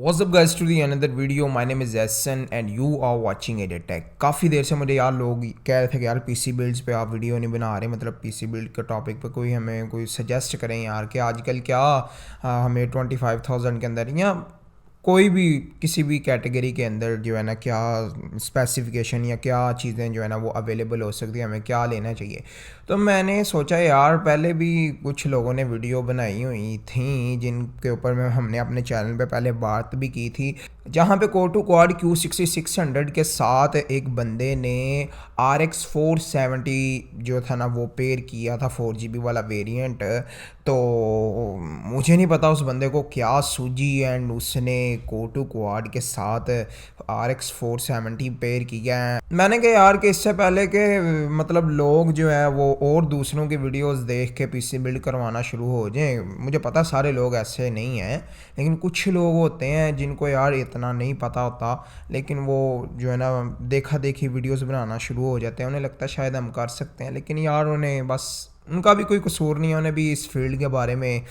What's up guys, to the another video. My name is Zeeshan and you are watching EditTech। काफ़ी देर से मुझे यार लोग कह रहे थे कि यार पीसी बिल्ड्स पे आप वीडियो नहीं बना रहे, मतलब पीसी बिल्ड के टॉपिक पे कोई हमें कोई सजेस्ट करें यार कि आजकल क्या हमें 25,000 के अंदर या कोई भी किसी भी कैटेगरी के अंदर जो है ना क्या स्पेसिफिकेशन या क्या चीज़ें जो है ना वो अवेलेबल हो सकती है, हमें क्या लेना चाहिए। तो मैंने सोचा यार पहले भी कुछ लोगों ने वीडियो बनाई हुई थी जिनके ऊपर में हमने अपने चैनल पे पहले बात भी की थी, जहाँ पे कोर टू क्वाड Q6600 के साथ एक बंदे ने RX 470 जो था ना वो पेयर किया था 4GB वाला वेरिएंट। तो मुझे नहीं पता उस बंदे को क्या सूझी एंड उसने कोर टू क्वाड के साथ RX 470 पेयर किया है। मैंने कहा यार कि इससे पहले के मतलब लोग जो है वो और दूसरों की वीडियोस देख के पीसी बिल्ड करवाना शुरू हो जाएं। मुझे पता सारे लोग ऐसे नहीं हैं, लेकिन कुछ लोग होते हैं जिनको यार इतना नहीं पता होता, लेकिन वो जो है ना देखा देखी वीडियोस बनाना शुरू हो जाते हैं। उन्हें लगता है शायद हम कर सकते हैं, लेकिन यार उन्हें बस उनका भी कोई कसूर नहीं है, उन्हें भी इस फील्ड के बारे में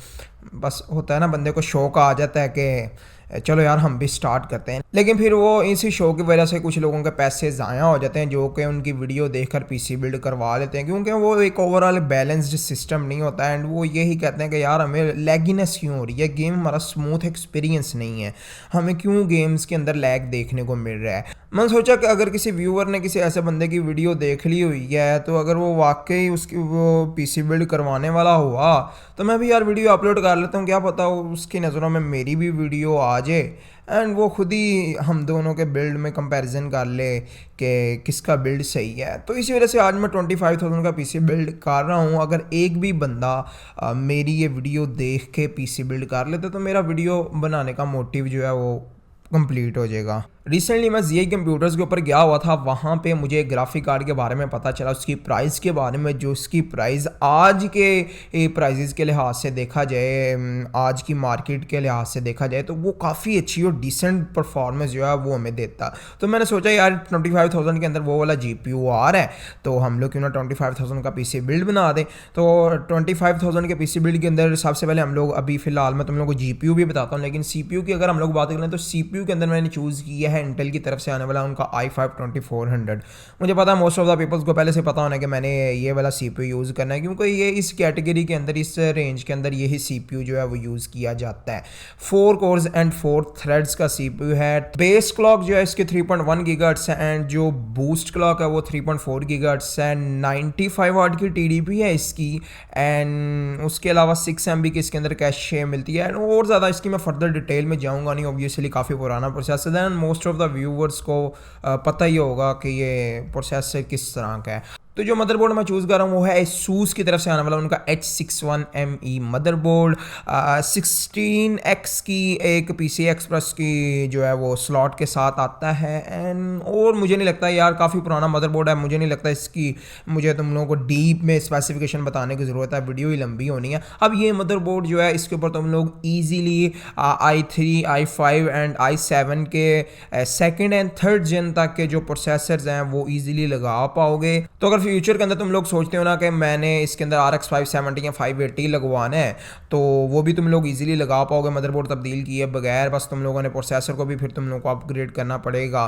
बस होता है ना, बंदे को शौक आ जाता है कि चलो यार हम भी स्टार्ट करते हैं। लेकिन फिर वो इसी शो की वजह से कुछ लोगों के पैसे ज़ाया हो जाते हैं जो कि उनकी वीडियो देखकर पीसी बिल्ड करवा लेते हैं, क्योंकि वो एक ओवरऑल बैलेंस्ड सिस्टम नहीं होता। एंड वो यही कहते हैं कि यार हमें लैगिनेस क्यों हो रही है, गेम हमारा स्मूथ एक्सपीरियंस नहीं है, हमें क्यों गेम्स के अंदर लैग देखने को मिल रहा है। मैंने सोचा कि अगर किसी व्यूअर ने किसी ऐसे बंदे की वीडियो देख ली हुई है तो अगर वो वाकई उसकी वो पीसी बिल्ड करवाने वाला हुआ तो मैं भी यार वीडियो अपलोड कर लेता हूँ। क्या पता उसकी नज़रों में मेरी भी वीडियो आ जाए एंड वो खुद ही हम दोनों के बिल्ड में कंपैरिजन कर ले कि किसका बिल्ड सही है। तो इसी वजह से आज मैं 25,000 का पीसी बिल्ड कर रहा हूँ। अगर एक भी बंदा मेरी ये वीडियो देख के पीसी बिल्ड कर लेता तो मेरा वीडियो बनाने का मोटिव जो है वो कंप्लीट हो जाएगा। रिसेंटली मैं ZI कंप्यूटर्स के ऊपर गया हुआ था, वहाँ पे मुझे ग्राफिक कार्ड के बारे में पता चला, उसकी प्राइस के बारे में। जो उसकी प्राइस आज के प्राइजेस के लिहाज से देखा जाए, आज की मार्केट के लिहाज से देखा जाए तो वो काफ़ी अच्छी और डिसेंट परफॉर्मेंस जो है वो हमें देता। तो मैंने सोचा यार 25,000 के अंदर वो वाला GPU आ रहा है तो हम लोग क्यों ना 25,000 का पीसी बिल्ड बना दें। तो 25,000 के पीसी बिल्ड के अंदर सबसे पहले हम लोग अभी फ़िलहाल मैं तुम लोगों को GPU भी बताता हूँ, लेकिन CPU की अगर हम लोग बात करें तो CPU के अंदर मैंने चूज़ किया है इंटेल की तरफ से आने वाला उनका i5-2400। मुझे पता है मोस्ट ऑफ द पीपल्स को पहले से पता होना है कि मैंने ये वाला CPU यूज़ करना है, क्योंकि ये इस कैटेगरी के अंदर इस रेंज के अंदर यही CPU जो है वो यूज़ किया जाता है। 4 कोर्स एंड 4 थ्रेड्स का CPU है। बेस क्लॉक जो है इसके 3.1 गीगाहर्ट्ज़ है एंड जो बूस्ट क्लॉक है वो 3.4 गीगाहर्ट्ज़ है। 95 वाट की TDP है इसकी एंड उसके अलावा 6 MB की इसके अंदर कैशे मिलती है। और ज़्यादा इसकी मैं फर्दर डिटेल में जाऊँगा नहीं, ऑब्वियसली काफ़ी पुराना प्रोसेसर है and most of the viewers को पता ही होगा कि ये प्रोसेसर किस तरह का है। तो जो मदरबोर्ड मैं चूज़ कर रहा हूँ वो है ASUS की तरफ से आने वाला उनका H61ME मदरबोर्ड। 16X की एक PCI Express की जो है वो स्लॉट के साथ आता है एंड और मुझे नहीं लगता यार, काफ़ी पुराना मदरबोर्ड है, मुझे नहीं लगता इसकी मुझे तुम लोगों को डीप में स्पेसिफिकेशन बताने की ज़रूरत है, वीडियो ही लंबी होनी है। अब ये मदरबोर्ड जो है इसके ऊपर तुम लोग easily i3, i5 and i7 के सेकेंड एंड थर्ड जेन तक के जो प्रोसेसर्स हैं वो ईजिली लगा पाओगे। तो अगर फ्यूचर के अंदर तुम लोग सोचते हो ना कि मैंने इसके अंदर RX 570 या 580 लगवाना है तो वो भी तुम लोग इजीली लगा पाओगे मदरबोर्ड तब्दील किए बगैर। बस तुम लोगों ने प्रोसेसर को भी फिर तुम लोगों को अपग्रेड करना पड़ेगा।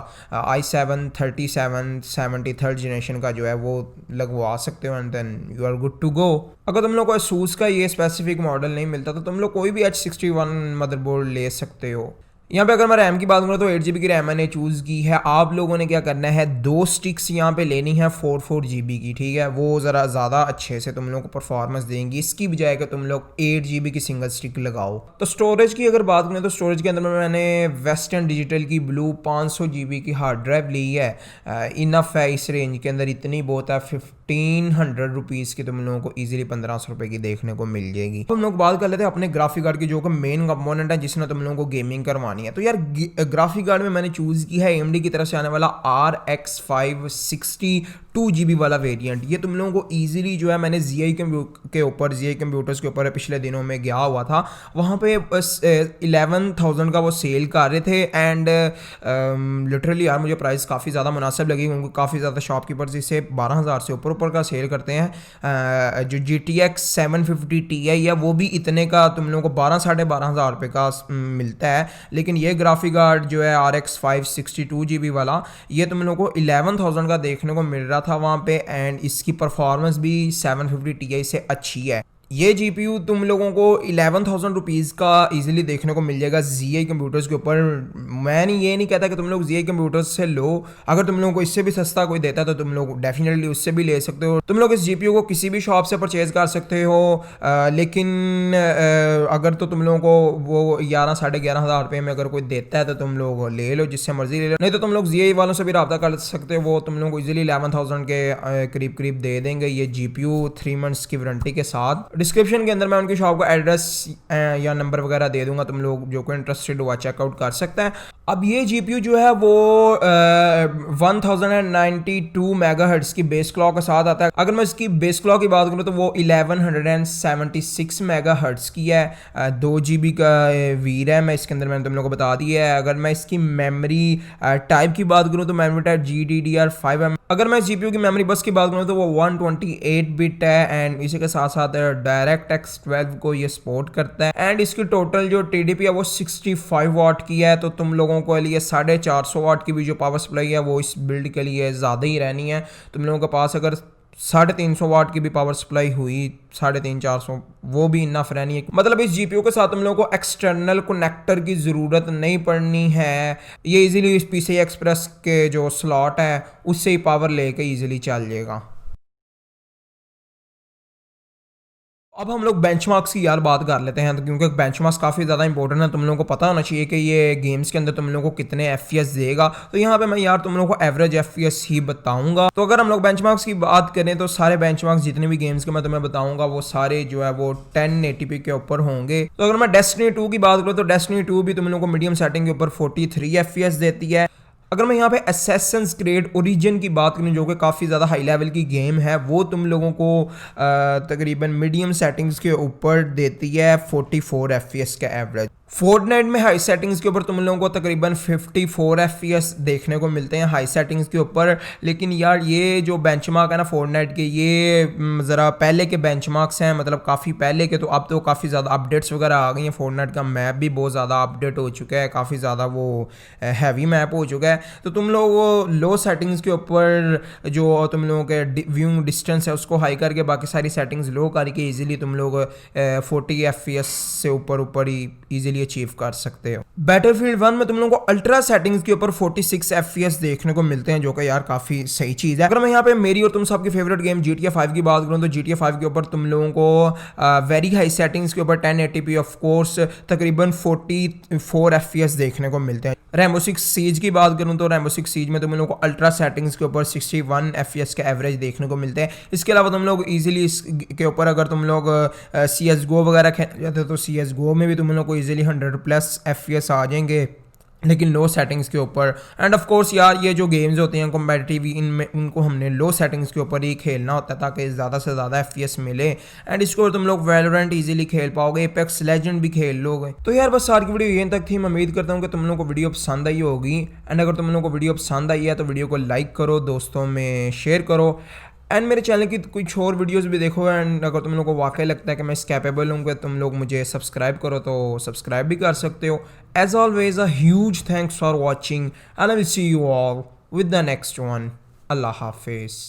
i7 3770 थर्ड जनरेशन का जो है वो लगवा सकते हो and then you are good to go. अगर तुम लोग को ASUS का ये स्पेसिफिक मॉडल नहीं मिलता तो तुम लोग कोई भी H61 मदरबोर्ड ले सकते हो। यहाँ पे अगर मैं रैम की बात करूँ तो 8GB की रैम मैंने चूज़ की है। आप लोगों ने क्या करना है, 2 स्टिक्स यहाँ पे लेनी है 4GB की, ठीक है, वो ज़रा ज़्यादा अच्छे से तुम लोगों को परफॉर्मेंस देंगी, इसकी बजाय कि तुम लोग 8GB की सिंगल स्टिक लगाओ। तो स्टोरेज की अगर बात करें तो स्टोरेज के अंदर मैंने वेस्टर्न डिजिटल की ब्लू 500GB की हार्ड ड्राइव ली है। इनफ है इस रेंज के अंदर, इतनी बहुत है। 1500 रुपीज़ की तुम लोगों को ईजिली 1500 रुपये की देखने को मिल जाएगी। हम लोग बात कर लेते हैं अपने ग्राफिक कार्ड की जो कि मेन कंपोनेंट है जिसने तुम लोगों को गेमिंग करवानी है। तो यार ग्राफिक कार्ड में मैंने चूज़ की है AMD की तरफ से आने वाला RX 560 2GB वाला वेरिएंट। ये तुम लोगों को इजीली जो है मैंने ZI कंप्यूटर्स के ऊपर पिछले दिनों में गया हुआ था, वहाँ पे 11,000 का वो सेल कर रहे थे एंड लिटरली यार मुझे प्राइस काफ़ी ज़्यादा मुनासिब लगी, क्योंकि काफ़ी ज़्यादा शॉपकीपर्स इसे 12,000 से ऊपर ऊपर का सेल करते हैं। जो GTX 750 Ti है वो भी इतने का तुम लोगों को 12,500 का मिलता है, लेकिन ये ग्राफिक कार्ड जो है RX 562 GB वाला ये तुम लोगों को 11,000 का देखने को मिल रहा था वहाँ पे, एंड इसकी परफॉर्मेंस भी 750 Ti से अच्छी है। ये GPU तुम लोगों को 11,000 रुपीज़ का इजीली देखने को मिल जाएगा ZI कंप्यूटर्स के ऊपर। मैं ये नहीं कहता कि तुम लोग ZI कंप्यूटर्स से लो, अगर तुम लोगों को इससे भी सस्ता कोई देता है तो तुम लोग डेफिनेटली उससे भी ले सकते हो। तुम लोग इस GPU को किसी भी शॉप से परचेज कर सकते हो, लेकिन अगर तो तुम लोगों को वो 11,500 रुपये में अगर कोई देता है तो तुम लोग ले लो, जिससे मर्जी ले लो, नहीं तो तुम लोग ZI वालों से भी रब्ता कर सकते हो, वो तुम लोगों को इजीली 11,000 के करीब करीब दे देंगे ये GPU 3 मंथ्स की वारंटी के साथ। डिस्क्रिप्शन के अंदर मैं उनकी शॉप का एड्रेस या नंबर वगैरह दे दूंगा, तुम लोग जो कोई इंटरेस्टेड हुआ चेकआउट कर सकते हैं। अब ये GPU जो है वो 1092 मेगाहर्ट्ज की बेस क्लॉक के साथ आता है। अगर मैं इसकी बेस क्लॉक की बात करूँ तो वो 1176 मेगाहर्ट्ज की है। 2 GB का VRAM है इसके अंदर, मैंने तुम लोगों को बता दिया है। अगर मैं इसकी मेमोरी टाइप की बात करूँ तो मेमोरी टाइप GDDR5 है। अगर मैं GPU की मेमोरी बस की बात करूँ तो वो 128 बिट है, एंड इसी के साथ साथ DirectX 12 को ये सपोर्ट करता है, एंड इसकी टोटल जो TDP है वो 65 वाट की है। तो तुम लोगों को लिए 450 वाट की भी जो पावर सप्लाई है वो इस बिल्ड के लिए ज़्यादा ही रहनी है। तुम लोगों के पास अगर 350 वाट की भी पावर सप्लाई हुई 350-400, वो भी इनफ रहनी है। मतलब इस GPU के साथ तुम लोगों को एक्सटर्नल कनेक्टर की ज़रूरत नहीं पड़नी है, ये इजीली इस PCI एक्सप्रेस के जो स्लॉट है उससे ही पावर लेके इजीली चल जाएगा। अब हम लोग बेंचमार्क्स की यार बात कर लेते हैं, तो क्योंकि बेंचमार्क्स काफ़ी ज़्यादा इंपॉर्टेंट है, तुम लोगों को पता होना चाहिए कि ये गेम्स के अंदर तुम लोगों को कितने FPS देगा। तो यहाँ पे मैं यार तुम लोगों को एवरेज FPS ही बताऊंगा। तो अगर हम लोग बेंचमार्क्स की बात करें तो सारे बेंचमार्क्स जितने भी गेम्स के मैं तुम्हें बताऊंगा वो सारे जो है वो 1080p के ऊपर होंगे। तो अगर मैं डेस्टिनी 2 की बात करूँ तो डेस्टिनी 2 भी तुम लोगों को मीडियम सेटिंग के ऊपर 43 FPS देती है। अगर मैं यहाँ पे असैसिन्स क्रीड ओरिजिन की बात करूँ जो कि काफ़ी ज़्यादा हाई लेवल की गेम है, वो तुम लोगों को तकरीबन मीडियम सेटिंग्स के ऊपर देती है 44 FPS का एवरेज। फोर्टनाइट में हाई सेटिंग्स के ऊपर तुम लोगों को तकरीबन 54 FPS देखने को मिलते हैं हाई सेटिंग्स के ऊपर। लेकिन यार ये जो बेंचमार्क है ना फोर्टनाइट के, ये ज़रा पहले के बेंचमार्क्स हैं, मतलब काफ़ी पहले के। तो अब तो काफ़ी ज़्यादा अपडेट्स वगैरह आ गई हैं, फोर्टनाइट का मैप भी बहुत ज़्यादा अपडेट हो चुका है, काफ़ी ज़्यादा वो हैवी मैप हो चुका है। तो तुम लोग वो लो सेटिंग्स के ऊपर जो तुम लोगों के व्यूइंग डिस्टेंस है उसको हाई करके बाकी सारी सेटिंग्स लो करके ईजिली तुम लोग 40 FPS से ऊपर ही ईजिली अचीव कर सकते हो। बैटलफील्ड 1 में तुम लोगों को अल्ट्रा सेटिंग्स के ऊपर 46 FPS देखने को मिलते हैं, जो कि यार काफी सही चीज है। अगर मैं यहाँ पे मेरी और तुम सबकी फेवरेट गेम GTA 5 की बात करूँ तो GTA 5 के ऊपर तुम लोगों को वेरी हाई सेटिंग्स के ऊपर 1080p ऑफ कोर्स तकरीबन 44 FPS देखने को मिलते हैं। रेम्बो 6 सीज की बात करूँ तो रेम्बो 6 सीज में तुम लोगों को अल्ट्रा सेटिंग्स के ऊपर 61 FPS का एवरेज देखने को मिलते हैं। इसके अलावा तुम लोग इजीली इसके ऊपर अगर तुम लोग CSGO वगैरह खेलते जाते हो तो CSGO में भी तुम लोग को इजीली 100+ FPS आ जाएंगे, लेकिन लो सेटिंग्स के ऊपर। एंड ऑफ कोर्स यार ये जो गेम्स होते हैं कॉम्पिटिटिव, इनमें उनको हमने लो सेटिंग्स के ऊपर ही खेलना होता है ताकि ज़्यादा से ज़्यादा FPS मिले। एंड इसको तुम लोग वैलोरेंट इजीली खेल पाओगे, एपेक्स लेजेंड भी खेल लोगे। तो यार बस सारी की वीडियो यहीं तक थी। मैं उम्मीद करता हूँ कि तुम लोगों को वीडियो पसंद आई होगी। एंड अगर तुम लोगों को वीडियो पसंद आई है तो वीडियो को लाइक करो, दोस्तों में शेयर करो, एंड मेरे चैनल की कुछ और वीडियोस भी देखो। एंड अगर तुम लोगों को वाकई लगता है कि मैं इस कैपेबल हूँ कि तुम लोग मुझे सब्सक्राइब करो तो सब्सक्राइब भी कर सकते हो। As always a huge thanks for watching and I will see you all with the next one. अल्लाह हाफिज़।